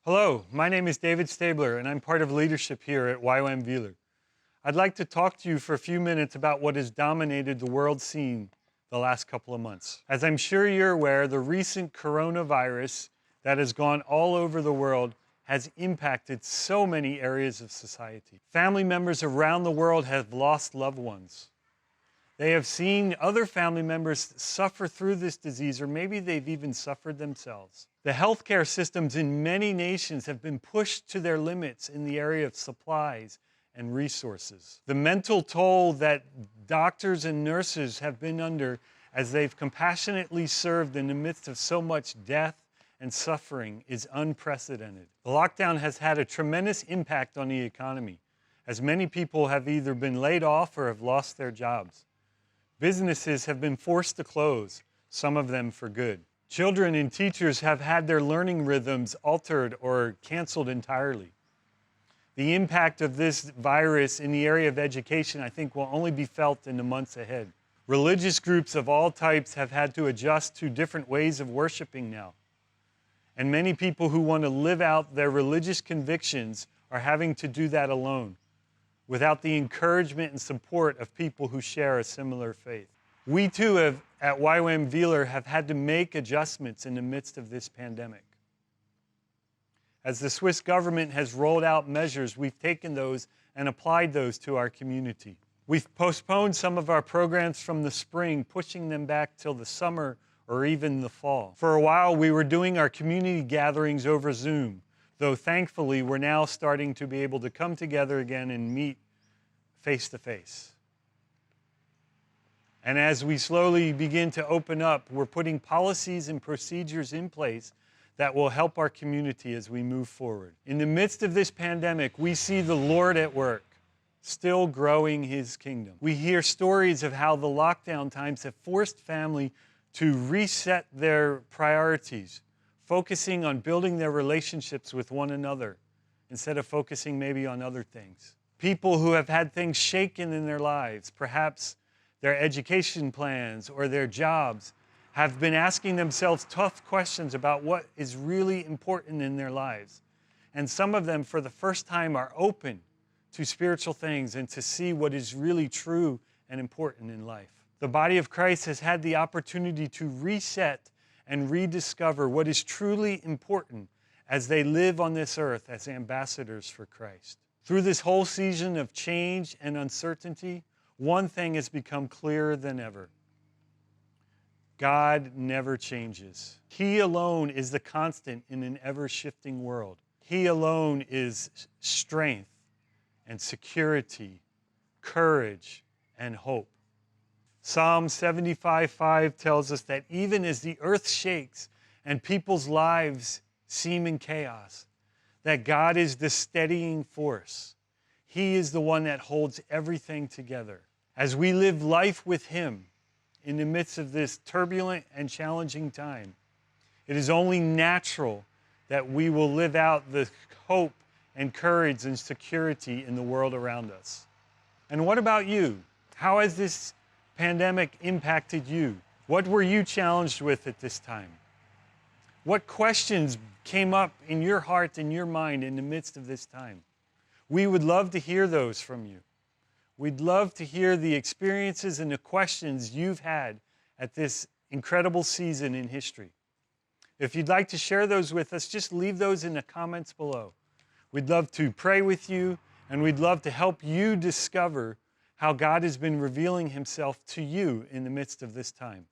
Hello, my name is David Stabler, and I'm part of leadership here at YWAM Wiler. I'd like to talk to you for a few minutes about what has dominated the world scene the last couple of months. As I'm sure you're aware, the recent coronavirus that has gone all over the world has impacted so many areas of society. Family members around the world have lost loved ones. They have seen other family members suffer through this disease, or maybe they've even suffered themselves. The healthcare systems in many nations have been pushed to their limits in the area of supplies and resources. The mental toll that doctors and nurses have been under as they've compassionately served in the midst of so much death and suffering is unprecedented. The lockdown has had a tremendous impact on the economy, as many people have either been laid off or have lost their jobs. Businesses have been forced to close, some of them for good. Children and teachers have had their learning rhythms altered or canceled entirely. The impact of this virus in the area of education, I think, will only be felt in the months ahead. Religious groups of all types have had to adjust to different ways of worshiping now. And many people who want to live out their religious convictions are having to do that alone, without the encouragement and support of people who share a similar faith. We too at YWAM Wiler have had to make adjustments in the midst of this pandemic. As the Swiss government has rolled out measures, we've taken those and applied those to our community. We've postponed some of our programs from the spring, pushing them back till the summer or even the fall. For a while, we were doing our community gatherings over Zoom, though thankfully we're now starting to be able to come together again and meet face to face. And as we slowly begin to open up, we're putting policies and procedures in place that will help our community as we move forward. In the midst of this pandemic, we see the Lord at work, still growing His kingdom. We hear stories of how the lockdown times have forced family to reset their priorities, focusing on building their relationships with one another instead of focusing maybe on other things. People who have had things shaken in their lives, perhaps their education plans or their jobs, have been asking themselves tough questions about what is really important in their lives. And some of them, for the first time, are open to spiritual things and to see what is really true and important in life. The body of Christ has had the opportunity to reset and rediscover what is truly important as they live on this earth as ambassadors for Christ. Through this whole season of change and uncertainty, one thing has become clearer than ever. God never changes. He alone is the constant in an ever-shifting world. He alone is strength and security, courage and hope. Psalm 75:5 tells us that even as the earth shakes and people's lives seem in chaos, that God is the steadying force. He is the one that holds everything together. As we live life with Him in the midst of this turbulent and challenging time, it is only natural that we will live out the hope and courage and security in the world around us. And what about you? How has this pandemic impacted you? What were you challenged with at this time? What questions came up in your heart and your mind in the midst of this time? We would love to hear those from you. We'd love to hear the experiences and the questions you've had at this incredible season in history. If you'd like to share those with us, just leave those in the comments below. We'd love to pray with you, and we'd love to help you discover how God has been revealing Himself to you in the midst of this time.